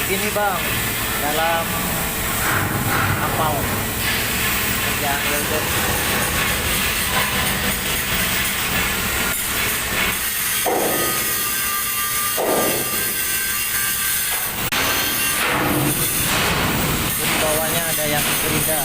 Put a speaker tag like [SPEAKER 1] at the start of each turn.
[SPEAKER 1] ini bang, dalam kapal kerjaan welder. Di bawahnya ada yang gerida.